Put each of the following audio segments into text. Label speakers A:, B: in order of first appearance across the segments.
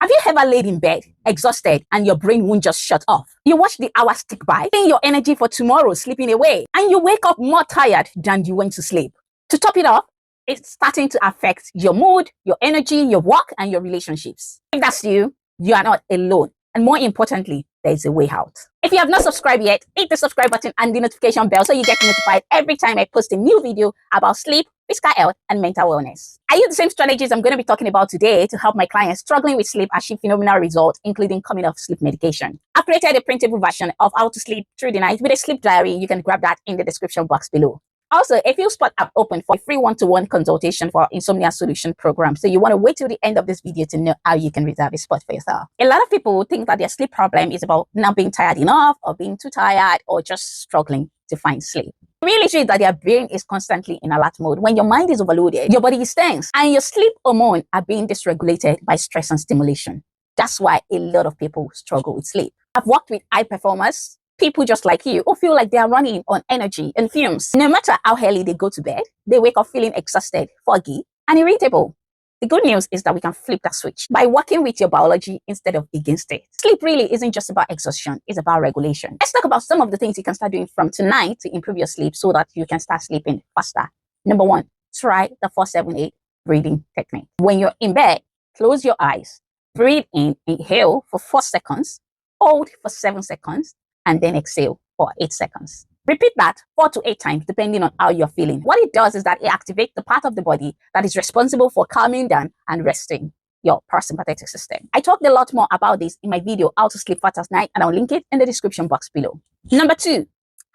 A: Have you ever laid in bed, exhausted, and your brain won't just shut off? You watch the hours tick by, seeing your energy for tomorrow slipping away, and you wake up more tired than you went to sleep. To top it off, it's starting to affect your mood, your energy, your work, and your relationships. If that's you, you are not alone. And more importantly, there's a way out. If you have not subscribed yet, hit the subscribe button and the notification bell so you get notified every time I post a new video about sleep, physical health, and mental wellness. I use the same strategies I'm going to be talking about today to help my clients struggling with sleep achieve phenomenal results, including coming off sleep medication. I've created a printable version of how to sleep through the night with a sleep diary. You can grab that in the description box below. Also, a few spots are open for a free one-to-one consultation for our insomnia solution program. So you want to wait till the end of this video to know how you can reserve a spot for yourself. A lot of people think that their sleep problem is about not being tired enough or being too tired or just struggling to find sleep. The real issue is that their brain is constantly in alert mode. When your mind is overloaded, your body is tense and your sleep hormone are being dysregulated by stress and stimulation. That's why a lot of people struggle with sleep. I've worked with high performers, people just like you who feel like they are running on energy and fumes. No matter how early they go to bed, they wake up feeling exhausted, foggy, and irritable. The good news is that we can flip that switch by working with your biology instead of against it. Sleep really isn't just about exhaustion, it's about regulation. Let's talk about some of the things you can start doing from tonight to improve your sleep so that you can start sleeping faster. Number one, try the 4-7-8 breathing technique. When you're in bed, close your eyes, breathe in, inhale for 4 seconds, hold for 7 seconds, and then exhale for 8 seconds. Repeat that 4 to 8 times depending on how you're feeling. What it does is that it activates the part of the body that is responsible for calming down and resting your parasympathetic system. I talked a lot more about this in my video, How to Sleep Fast at Night, and I'll link it in the description box below. Number 2,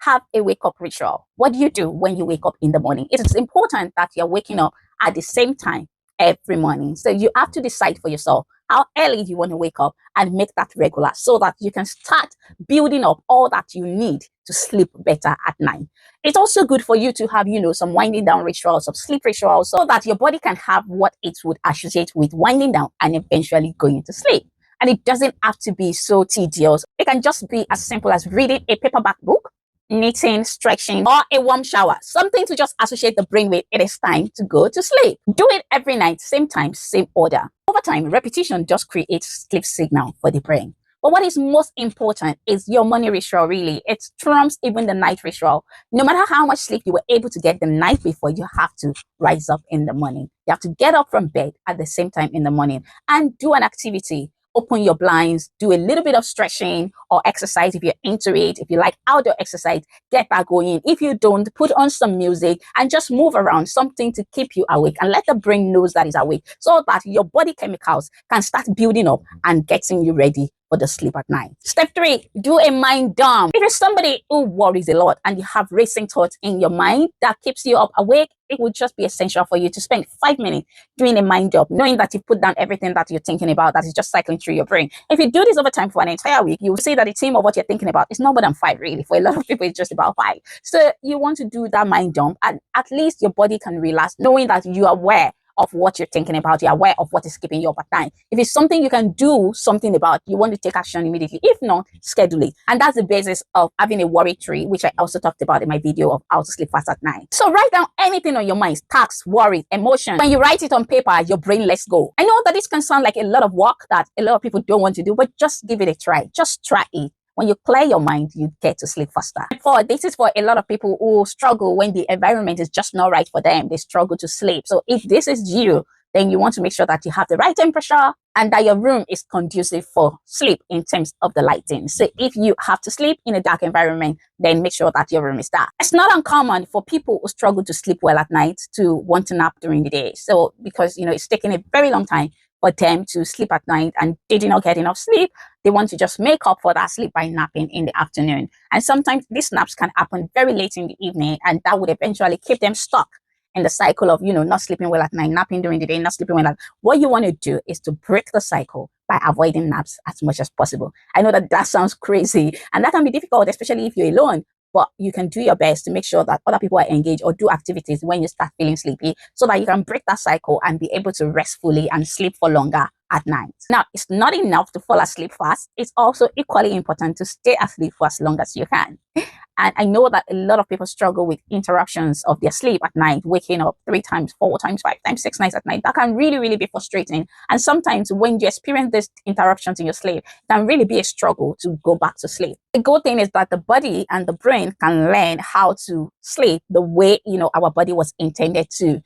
A: have a wake-up ritual. What do you do when you wake up in the morning? It is important that you're waking up at the same time every morning. So you have to decide for yourself how early you want to wake up and make that regular so that you can start building up all that you need to sleep better at night. It's also good for you to have, some winding down rituals, some sleep rituals, so that your body can have what it would associate with winding down and eventually going to sleep. And it doesn't have to be so tedious. It can just be as simple as reading a paperback book, knitting, stretching, or a warm shower. Something to just associate the brain with it is time to go to sleep. Do it every night, same time, same order. Over time, repetition just creates sleep signal for the brain. But what is most important is your morning ritual, really. It trumps even the night ritual. No matter how much sleep you were able to get the night before, you have to rise up in the morning. You have to get up from bed at the same time in the morning and do an activity. Open your blinds, do a little bit of stretching or exercise if you're into it. If you like outdoor exercise, get that going. If you don't, put on some music and just move around, something to keep you awake and let the brain knows that it's awake so that your body chemicals can start building up and getting you ready for the sleep at night. Step 3, do a mind dump. If you're somebody who worries a lot and you have racing thoughts in your mind that keeps you up awake, it would just be essential for you to spend 5 minutes doing a mind dump, knowing that you've put down everything that you're thinking about that is just cycling through your brain. If you do this over time for an entire week, you will see that the theme of what you're thinking about is not more than 5 really. For a lot of people, it's just about 5. So you want to do that mind dump and at least your body can relax, knowing that you are aware of what you're thinking about, you're aware of what is keeping you up at night. If it's something you can do something about, you want to take action immediately. If not, schedule it. And that's the basis of having a worry tree, which I also talked about in my video of how to sleep fast at night. So write down anything on your mind, tasks, worries, emotions. When you write it on paper, your brain lets go. I know that this can sound like a lot of work that a lot of people don't want to do, but just give it a try. Just try it. When you clear your mind, you get to sleep faster. This is for a lot of people who struggle when the environment is just not right for them. They struggle to sleep. So if this is you, then you want to make sure that you have the right temperature and that your room is conducive for sleep in terms of the lighting. So if you have to sleep in a dark environment, then make sure that your room is dark. It's not uncommon for people who struggle to sleep well at night to want to nap during the day. So because, it's taking a very long time for them to sleep at night and they did not get enough sleep, they want to just make up for that sleep by napping in the afternoon. And sometimes these naps can happen very late in the evening, and that would eventually keep them stuck in the cycle of, not sleeping well at night, napping during the day, not sleeping well at night. What you want to do is to break the cycle by avoiding naps as much as possible. I know that sounds crazy and that can be difficult, especially if you're alone. But you can do your best to make sure that other people are engaged or do activities when you start feeling sleepy so that you can break that cycle and be able to rest fully and sleep for longer at night. Now, it's not enough to fall asleep fast. It's also equally important to stay asleep for as long as you can. And I know that a lot of people struggle with interruptions of their sleep at night, waking up 3 times, 4 times, 5 times, 6 nights at night. That can really, really be frustrating. And sometimes when you experience these interruptions in your sleep, it can really be a struggle to go back to sleep. The good thing is that the body and the brain can learn how to sleep the way, our body was intended to.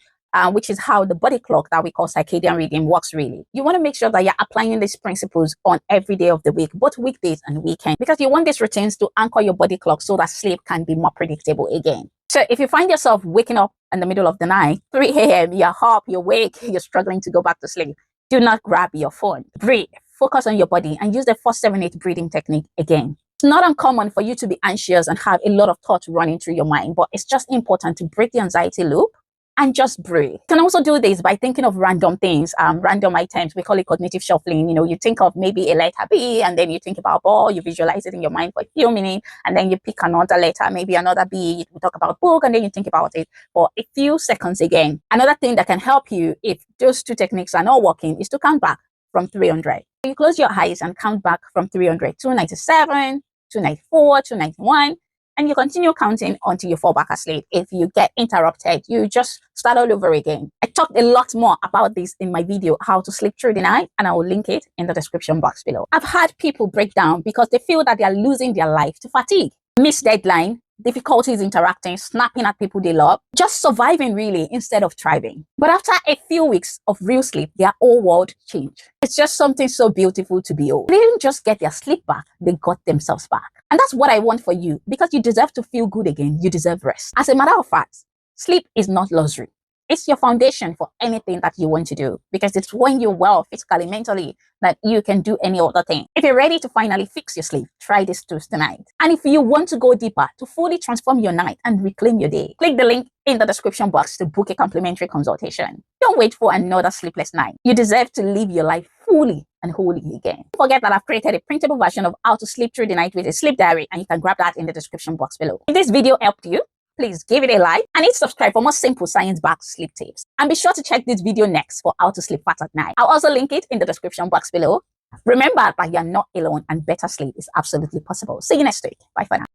A: Which is how the body clock that we call circadian rhythm works really. You want to make sure that you're applying these principles on every day of the week, both weekdays and weekends, because you want these routines to anchor your body clock so that sleep can be more predictable again. So if you find yourself waking up in the middle of the night, 3 a.m., you're up, you're awake, you're struggling to go back to sleep, do not grab your phone. Breathe, focus on your body, and use the 4-7-8 breathing technique again. It's not uncommon for you to be anxious and have a lot of thoughts running through your mind, but it's just important to break the anxiety loop and just breathe. You can also do this by thinking of random things, random items. We call it cognitive shuffling. You think of maybe a letter B, and then you think about ball, you visualize it in your mind for a few minutes, and then you pick another letter, maybe another B, you talk about book, and then you think about it for a few seconds again. Another thing that can help you if those 2 techniques are not working is to count back from 300. You close your eyes and count back from 300, 297, 294, 291. And you continue counting until you fall back asleep. If you get interrupted, you just start all over again. I talked a lot more about this in my video, How to Sleep Through the Night, and I will link it in the description box below. I've had people break down because they feel that they are losing their life to fatigue, missed deadline, difficulties interacting, snapping at people they love, just surviving really instead of thriving. But after a few weeks of real sleep, their whole world changed. It's just something so beautiful to behold. They didn't just get their sleep back, they got themselves back. And that's what I want for you, because you deserve to feel good again. You deserve rest. As a matter of fact, sleep is not luxury. It's your foundation for anything that you want to do, because it's when you're well physically, mentally, that you can do any other thing. If you're ready to finally fix your sleep, try these tools tonight. And if you want to go deeper to fully transform your night and reclaim your day, click the link in the description box to book a complimentary consultation. Don't wait for another sleepless night. You deserve to live your life fully and wholly again. Don't forget that I've created a printable version of How to Sleep Through the Night with a sleep diary, and you can grab that in the description box below. If this video helped you, please give it a like and hit subscribe for more simple science-backed sleep tips. And be sure to check this video next for how to sleep fast at night. I'll also link it in the description box below. Remember that you're not alone and better sleep is absolutely possible. See you next week. Bye for now.